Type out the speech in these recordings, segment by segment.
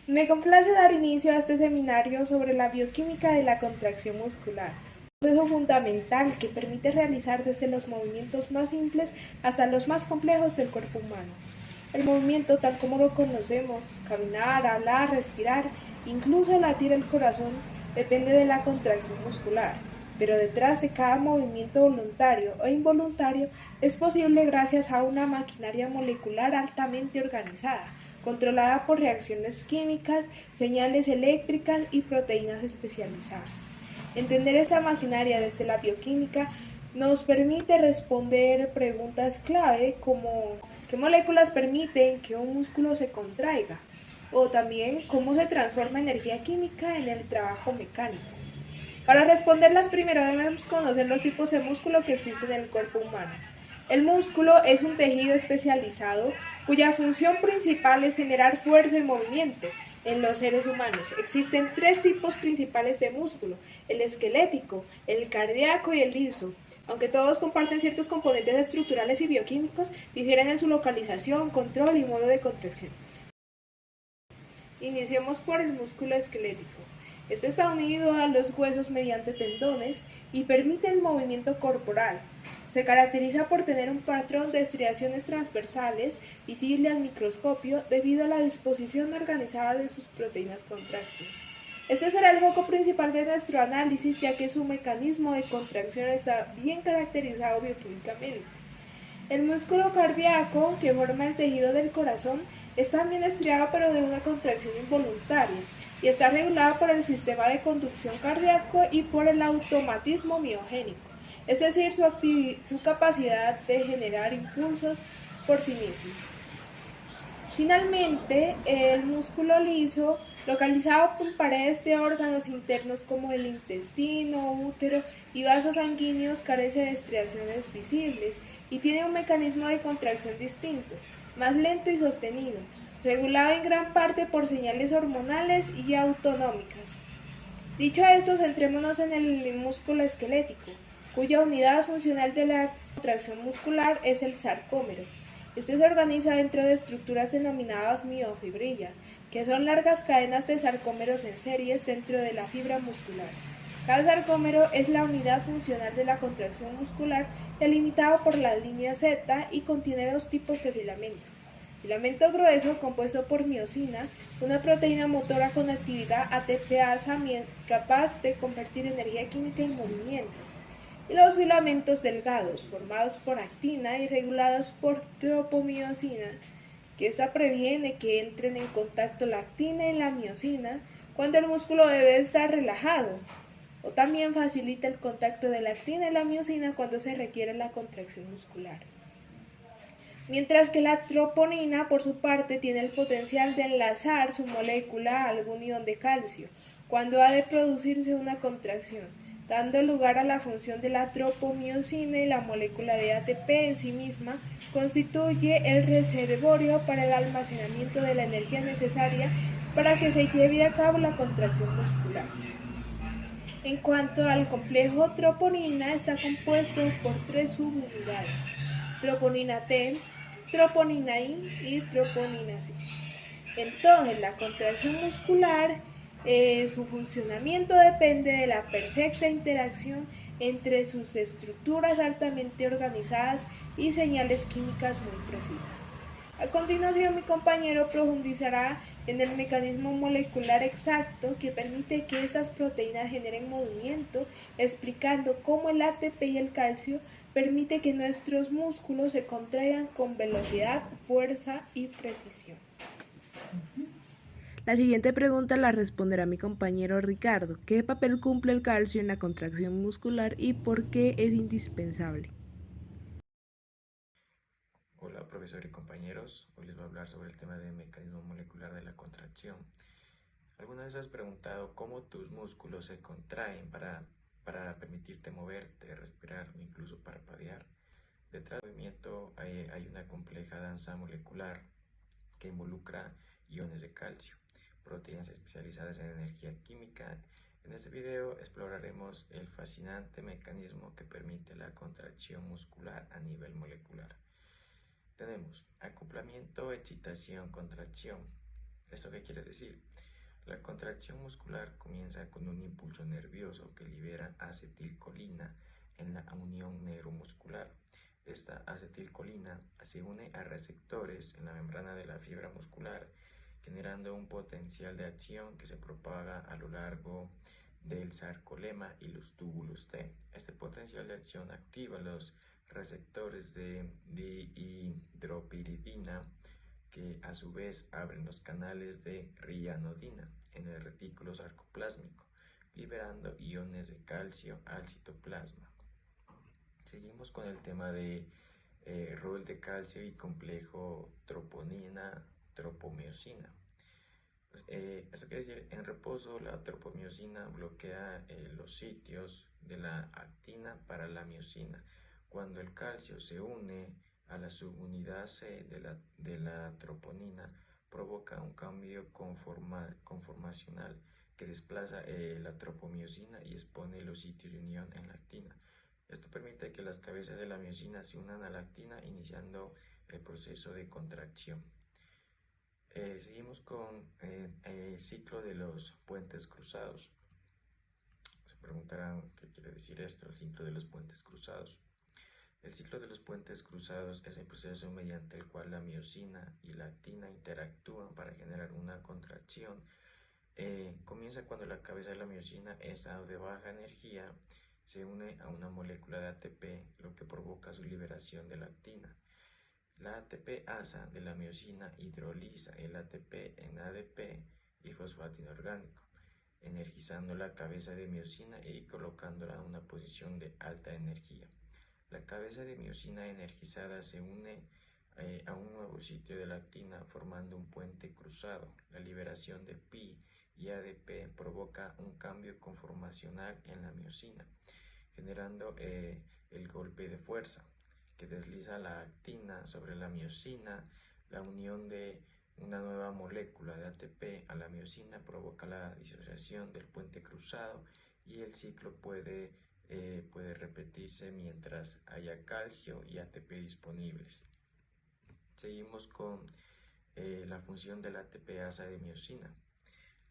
Me complace dar inicio a este seminario sobre la bioquímica de la contracción muscular, un proceso fundamental que permite realizar desde los movimientos más simples hasta los más complejos del cuerpo humano. El movimiento, tal como lo conocemos, caminar, hablar, respirar, incluso latir el corazón, depende de la contracción muscular. Pero detrás de cada movimiento voluntario o involuntario es posible gracias a una maquinaria molecular altamente organizada, controlada por reacciones químicas, señales eléctricas y proteínas especializadas. Entender esta maquinaria desde la bioquímica nos permite responder preguntas clave como ¿qué moléculas permiten que un músculo se contraiga? O también cómo se transforma energía química en el trabajo mecánico. Para responderlas primero debemos conocer los tipos de músculo que existen en el cuerpo humano. El músculo es un tejido especializado cuya función principal es generar fuerza y movimiento. En los seres humanos existen tres tipos principales de músculo: el esquelético, el cardíaco y el liso. Aunque todos comparten ciertos componentes estructurales y bioquímicos, difieren en su localización, control y modo de contracción. Iniciemos por el músculo esquelético. Este está unido a los huesos mediante tendones y permite el movimiento corporal. Se caracteriza por tener un patrón de estriaciones transversales visible al microscopio debido a la disposición organizada de sus proteínas contráctiles. Este será el foco principal de nuestro análisis, ya que su mecanismo de contracción está bien caracterizado bioquímicamente. El músculo cardíaco, que forma el tejido del corazón, es también estriado pero de una contracción involuntaria y está regulado por el sistema de conducción cardíaco y por el automatismo miogénico, es decir, su capacidad de generar impulsos por sí mismo. Finalmente, el músculo liso, localizado en paredes de órganos internos como el intestino, útero y vasos sanguíneos, carece de estriaciones visibles y tiene un mecanismo de contracción distinto, más lento y sostenido, regulado en gran parte por señales hormonales y autonómicas. Dicho esto, centrémonos en el músculo esquelético, cuya unidad funcional de la contracción muscular es el sarcómero. Este se organiza dentro de estructuras denominadas miofibrillas, que son largas cadenas de sarcómeros en series dentro de la fibra muscular. Cada sarcómero es la unidad funcional de la contracción muscular, delimitado por la línea Z, y contiene dos tipos de filamento: filamento grueso, compuesto por miosina, una proteína motora con actividad ATPasa capaz de convertir energía química en movimiento, y los filamentos delgados, formados por actina y regulados por tropomiosina, que esta previene que entren en contacto la actina y la miosina cuando el músculo debe estar relajado, o también facilita el contacto de la actina y la miosina cuando se requiere la contracción muscular. Mientras que la troponina, por su parte, tiene el potencial de enlazar su molécula a algún ion de calcio cuando ha de producirse una contracción, dando lugar a la función de la tropomiosina, y la molécula de ATP en sí misma constituye el reservorio para el almacenamiento de la energía necesaria para que se lleve a cabo la contracción muscular. En cuanto al complejo troponina, está compuesto por tres subunidades: troponina T, troponina I y troponina C. Entonces, la contracción muscular, su funcionamiento depende de la perfecta interacción entre sus estructuras altamente organizadas y señales químicas muy precisas. A continuación, mi compañero profundizará en el mecanismo molecular exacto que permite que estas proteínas generen movimiento, explicando cómo el ATP y el calcio permite que nuestros músculos se contraigan con velocidad, fuerza y precisión. La siguiente pregunta la responderá mi compañero Ricardo. ¿Qué papel cumple el calcio en la contracción muscular y por qué es indispensable? Hola profesor y compañeros, hoy les voy a hablar sobre el tema del mecanismo molecular de la contracción. ¿Alguna vez has preguntado cómo tus músculos se contraen para permitirte moverte, respirar o incluso parpadear? Detrás del movimiento hay una compleja danza molecular que involucra iones de calcio, proteínas especializadas en energía química. En este video exploraremos el fascinante mecanismo que permite la contracción muscular a nivel molecular. Tenemos acoplamiento, excitación, contracción. ¿Esto qué quiere decir? La contracción muscular comienza con un impulso nervioso que libera acetilcolina en la unión neuromuscular. Esta acetilcolina se une a receptores en la membrana de la fibra muscular, generando un potencial de acción que se propaga a lo largo del sarcolema y los túbulos T. Este potencial de acción activa los receptores de dihidropiridina, que a su vez abren los canales de rianodina en el retículo sarcoplásmico, liberando iones de calcio al citoplasma. Seguimos con el tema de rol de calcio y complejo troponina-tropomiosina. Esto quiere decir, en reposo la tropomiosina bloquea los sitios de la actina para la miosina. Cuando el calcio se une a la subunidad C de la troponina, provoca un cambio conformacional que desplaza la tropomiosina y expone los sitios de unión en la actina. Esto permite que las cabezas de la miosina se unan a la actina, iniciando el proceso de contracción. Seguimos con el ciclo de los puentes cruzados. Se preguntarán qué quiere decir esto, el ciclo de los puentes cruzados. El ciclo de los puentes cruzados es el proceso mediante el cual la miosina y la actina interactúan para generar una contracción. Comienza cuando la cabeza de la miosina, estado de baja energía, se une a una molécula de ATP, lo que provoca su liberación de la actina. La ATP-asa de la miosina hidroliza el ATP en ADP y fosfato inorgánico, energizando la cabeza de miosina y colocándola en una posición de alta energía. La cabeza de miosina energizada se une a un nuevo sitio de la actina, formando un puente cruzado. La liberación de Pi y ADP provoca un cambio conformacional en la miosina, generando el golpe de fuerza que desliza la actina sobre la miosina. La unión de una nueva molécula de ATP a la miosina provoca la disociación del puente cruzado y el ciclo puede repetirse mientras haya calcio y ATP disponibles. Seguimos con la función de la ATP-asa de miosina.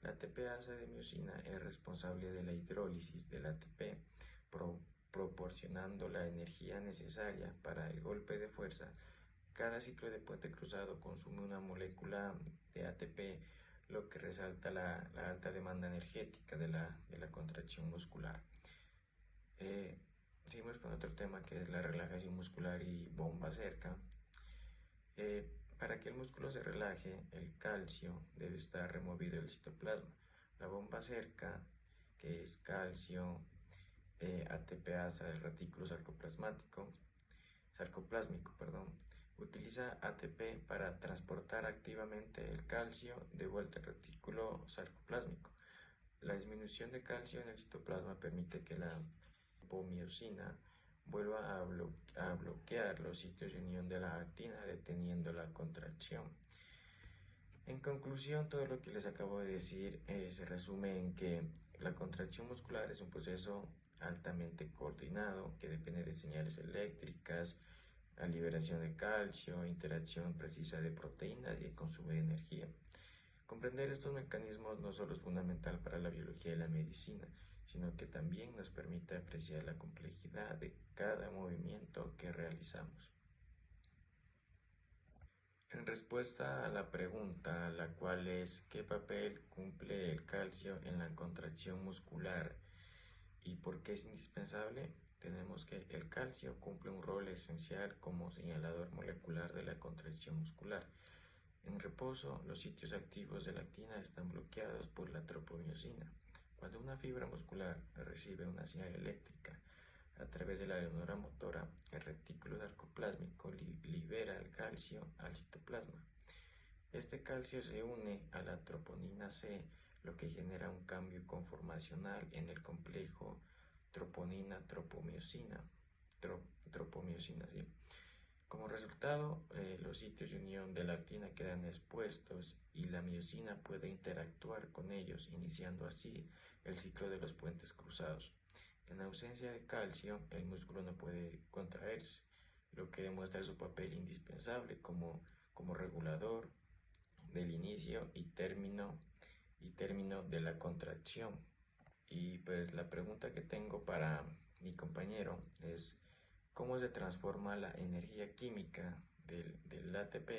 La ATP-asa de miosina es responsable de la hidrólisis del ATP, proporcionando la energía necesaria para el golpe de fuerza. Cada ciclo de puente cruzado consume una molécula de ATP, lo que resalta la alta demanda energética de la contracción muscular. Seguimos con otro tema que es la relajación muscular y bomba cerca. Para que el músculo se relaje, el calcio debe estar removido del citoplasma. La bomba cerca, que es calcio, ATP-asa del retículo sarcoplásmico, utiliza ATP para transportar activamente el calcio de vuelta al retículo sarcoplásmico. La disminución de calcio en el citoplasma permite que la tropomiosina vuelva a bloquear los sitios de unión de la actina, deteniendo la contracción. En conclusión, todo lo que les acabo de decir se resume en que la contracción muscular es un proceso altamente coordinado que depende de señales eléctricas, la liberación de calcio, interacción precisa de proteínas y el consumo de energía. Comprender estos mecanismos no solo es fundamental para la biología y la medicina, sino que también nos permite apreciar la complejidad de cada movimiento que realizamos. En respuesta a la pregunta, la cual es ¿qué papel cumple el calcio en la contracción muscular y por qué es indispensable? Tenemos que el calcio cumple un rol esencial como señalador molecular de la contracción muscular. En reposo, los sitios activos de la actina están bloqueados por la tropomiosina. Cuando una fibra muscular recibe una señal eléctrica a través de la neuronal motora, el retículo sarcoplásmico libera el calcio al citoplasma. Este calcio se une a la troponina C, lo que genera un cambio conformacional en el complejo troponina-tropomiosina. ¿Sí? Como resultado, los sitios de unión de la actina quedan expuestos y la miosina puede interactuar con ellos, iniciando así el ciclo de los puentes cruzados. En ausencia de calcio, el músculo no puede contraerse, lo que demuestra su papel indispensable como regulador del inicio y término de la contracción. Y pues la pregunta que tengo para mi compañero es cómo se transforma la energía química del ATP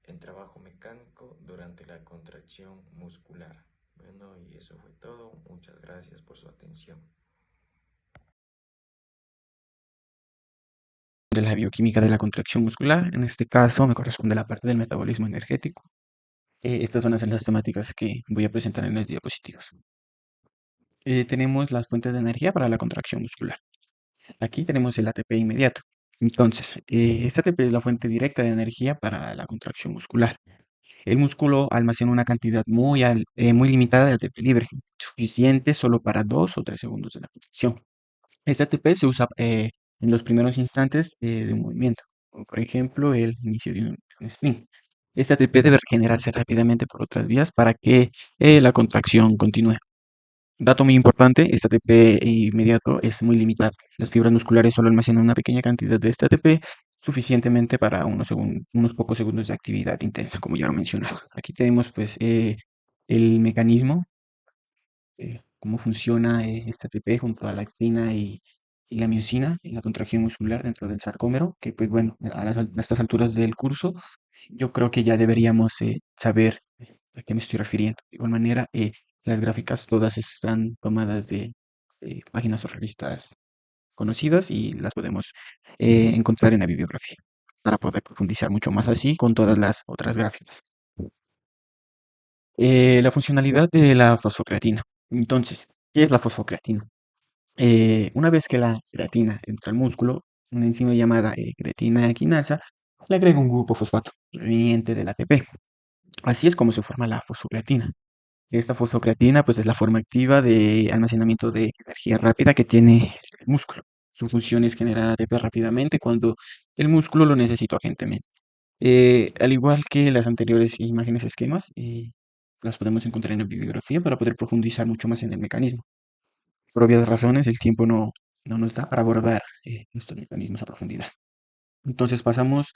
en trabajo mecánico durante la contracción muscular. Bueno, y eso fue todo. Muchas gracias por su atención. De la bioquímica de la contracción muscular. En este caso me corresponde la parte del metabolismo energético. Estas van a ser las temáticas que voy a presentar en las diapositivas. Tenemos las fuentes de energía para la contracción muscular. Aquí tenemos el ATP inmediato. Entonces, este ATP es la fuente directa de energía para la contracción muscular. El músculo almacena una cantidad muy limitada de ATP libre, suficiente solo para 2 o 3 segundos de la contracción. Este ATP se usa en los primeros instantes de un movimiento, como por ejemplo el inicio de un sprint. Este ATP debe regenerarse rápidamente por otras vías para que la contracción continúe. Dato muy importante, este ATP inmediato es muy limitado. Las fibras musculares solo almacenan una pequeña cantidad de este ATP, suficientemente para unos pocos segundos de actividad intensa, como ya lo mencionaba. Aquí tenemos pues el mecanismo, cómo funciona este ATP junto a la actina y la miosina en la contracción muscular dentro del sarcómero, que pues bueno, a estas alturas del curso, yo creo que ya deberíamos saber a qué me estoy refiriendo. De igual manera, las gráficas todas están tomadas de páginas o revistas conocidas y las podemos encontrar en la bibliografía para poder profundizar mucho más así con todas las otras gráficas. La funcionalidad de la fosfocreatina. Entonces, ¿qué es la fosfocreatina? Una vez que la creatina entra al músculo, una enzima llamada creatina quinasa le agrega un grupo fosfato proveniente del ATP. Así es como se forma la fosfocreatina. Esta fosfocreatina pues es la forma activa de almacenamiento de energía rápida que tiene el músculo. Su función es generar ATP rápidamente cuando el músculo lo necesita urgentemente. Al igual que las anteriores imágenes esquemas, las podemos encontrar en la bibliografía para poder profundizar mucho más en el mecanismo. Por obvias razones, el tiempo no nos da para abordar estos mecanismos a profundidad. Entonces pasamos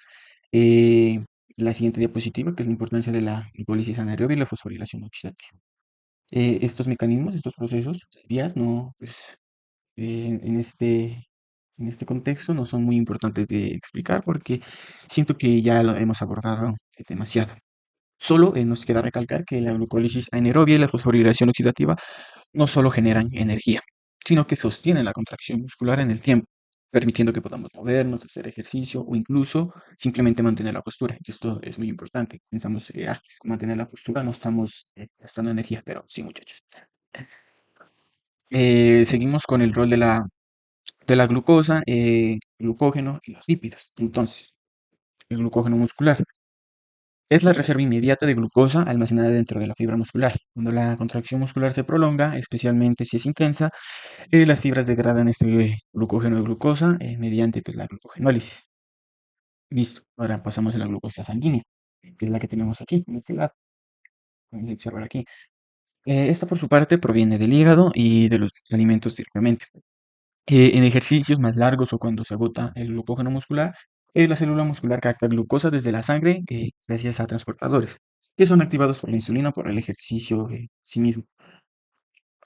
eh, la siguiente diapositiva, que es la importancia de la glicólisis anaerobia y la fosforilación oxidativa. Estos mecanismos, estos procesos, vías, no, pues, en este contexto no son muy importantes de explicar porque siento que ya lo hemos abordado demasiado. Solo nos queda recalcar que la glucólisis anaerobia y la fosforilación oxidativa no solo generan energía, sino que sostienen la contracción muscular en el tiempo, permitiendo que podamos movernos, hacer ejercicio o incluso simplemente mantener la postura. Y esto es muy importante. Pensamos que con mantener la postura no estamos gastando energía, pero sí, muchachos. Seguimos con el rol de la glucosa, glucógeno y los lípidos. Entonces, el glucógeno muscular es la reserva inmediata de glucosa almacenada dentro de la fibra muscular. Cuando la contracción muscular se prolonga, especialmente si es intensa, las fibras degradan este glucógeno de glucosa mediante pues, la glucogenólisis. Listo, ahora pasamos a la glucosa sanguínea, que es la que tenemos aquí, en este lado. Vamos a observar aquí. Esta por su parte proviene del hígado y de los alimentos directamente. En ejercicios más largos o cuando se agota el glucógeno muscular, la célula muscular capta glucosa desde la sangre gracias a transportadores, que son activados por la insulina por el ejercicio sí mismo.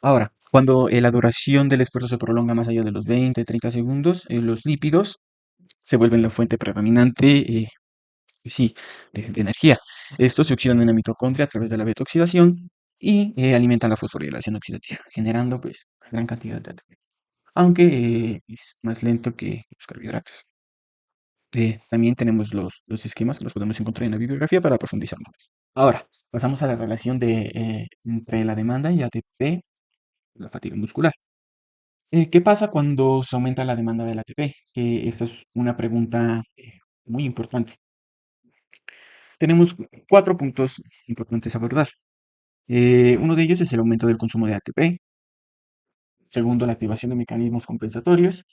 Ahora, cuando la duración del esfuerzo se prolonga más allá de los 20-30 segundos, los lípidos se vuelven la fuente predominante, sí, de energía. Estos se oxidan en la mitocondria a través de la beta-oxidación y alimentan la fosforilación oxidativa, generando pues gran cantidad de ATP, aunque es más lento que los carbohidratos. También tenemos los esquemas que los podemos encontrar en la bibliografía para profundizar más. Ahora, pasamos a la relación entre la demanda y ATP, la fatiga muscular. ¿Qué pasa cuando se aumenta la demanda del ATP? Que esta es una pregunta muy importante. Tenemos 4 puntos importantes a abordar. Uno de ellos es el aumento del consumo de ATP. Segundo, la activación de mecanismos compensatorios.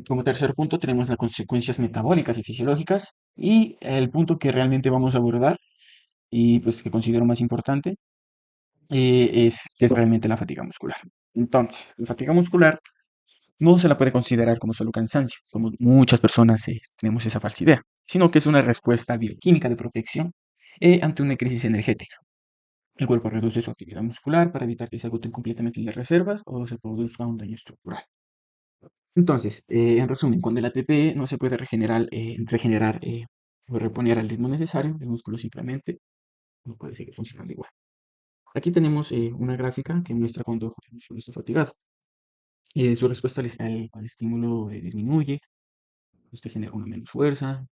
Como tercer punto, tenemos las consecuencias metabólicas y fisiológicas. Y el punto que realmente vamos a abordar y pues que considero más importante es que es realmente la fatiga muscular. Entonces, la fatiga muscular no se la puede considerar como solo cansancio, como muchas personas tenemos esa falsa idea, sino que es una respuesta bioquímica de protección ante una crisis energética. El cuerpo reduce su actividad muscular para evitar que se agoten completamente las reservas o se produzca un daño estructural. Entonces, en resumen, cuando el ATP no se puede regenerar o reponer al ritmo necesario, el músculo simplemente no puede seguir funcionando igual. Aquí tenemos una gráfica que muestra cuando el músculo está fatigado. Su respuesta al estímulo disminuye, usted genera una menos fuerza,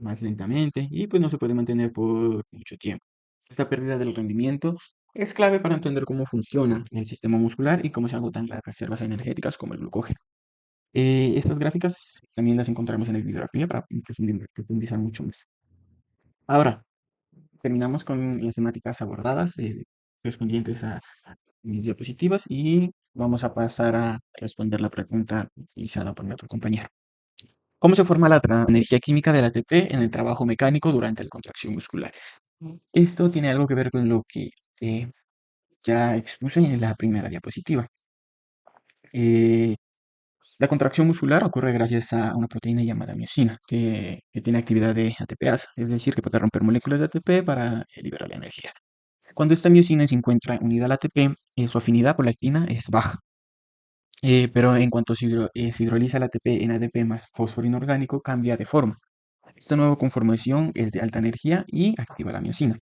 más lentamente, y pues no se puede mantener por mucho tiempo. Esta pérdida del rendimiento es clave para entender cómo funciona el sistema muscular y cómo se agotan las reservas energéticas como el glucógeno. Estas gráficas también las encontramos en la bibliografía para profundizar mucho más. Ahora, terminamos con las temáticas abordadas correspondientes a mis diapositivas y vamos a pasar a responder la pregunta utilizada por mi otro compañero. ¿Cómo se forma la energía química del ATP en el trabajo mecánico durante la contracción muscular? Esto tiene algo que ver con lo que eh, ya expuse en la primera diapositiva. Eh, la contracción muscular ocurre gracias a una proteína llamada miosina, que tiene actividad de ATPasa, es decir, que puede romper moléculas de ATP para liberar la energía. Cuando esta miosina se encuentra unida al ATP, su afinidad por la actina es baja. Pero en cuanto se hidroliza el ATP en ADP más fósforo inorgánico, cambia de forma. Esta nueva conformación es de alta energía y activa la miosina.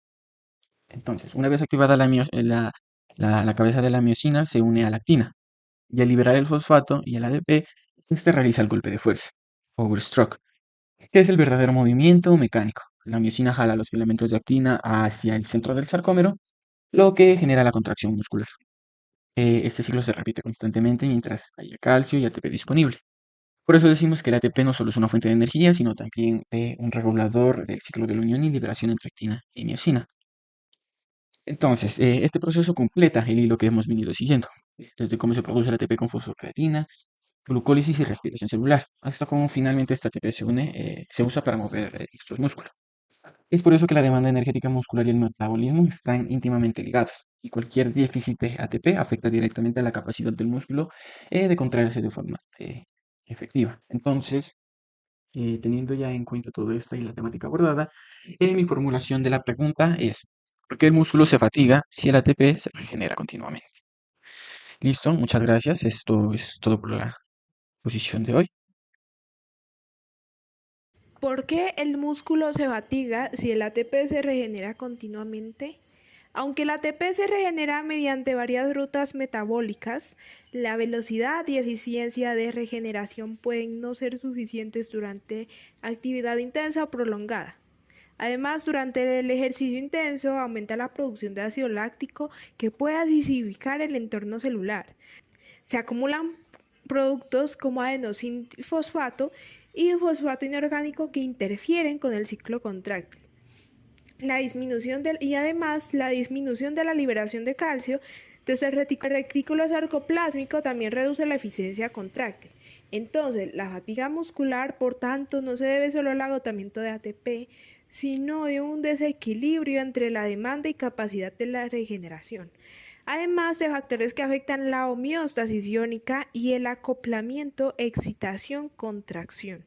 Entonces, una vez activada la cabeza de la miosina, se une a la actina. Y al liberar el fosfato y el ADP, este realiza el golpe de fuerza, overstroke, que es el verdadero movimiento mecánico. La miosina jala los filamentos de actina hacia el centro del sarcómero, lo que genera la contracción muscular. Este ciclo se repite constantemente mientras haya calcio y ATP disponible. Por eso decimos que el ATP no solo es una fuente de energía, sino también un regulador del ciclo de la unión y liberación entre actina y miosina. Entonces, este proceso completa el hilo que hemos venido siguiendo, desde cómo se produce el ATP con fosfocreatina, glucólisis y respiración celular, hasta cómo finalmente este ATP se usa para mover estos músculos. Es por eso que la demanda energética muscular y el metabolismo están íntimamente ligados, y cualquier déficit de ATP afecta directamente a la capacidad del músculo de contraerse de forma efectiva. Entonces, teniendo ya en cuenta todo esto y la temática abordada, mi formulación de la pregunta es, ¿por qué el músculo se fatiga si el ATP se regenera continuamente? Listo, muchas gracias. Esto es todo por la posición de hoy. ¿Por qué el músculo se fatiga si el ATP se regenera continuamente? Aunque el ATP se regenera mediante varias rutas metabólicas, la velocidad y eficiencia de regeneración pueden no ser suficientes durante actividad intensa o prolongada. Además, durante el ejercicio intenso aumenta la producción de ácido láctico que puede acidificar el entorno celular. Se acumulan productos como adenosín-fosfato y fosfato inorgánico que interfieren con el ciclo contráctil. Además, la disminución de la liberación de calcio desde el retículo sarcoplásmico también reduce la eficiencia contráctil. Entonces, la fatiga muscular, por tanto, no se debe solo al agotamiento de ATP, sino de un desequilibrio entre la demanda y capacidad de la regeneración. Además de factores que afectan la homeostasis iónica y el acoplamiento excitación-contracción.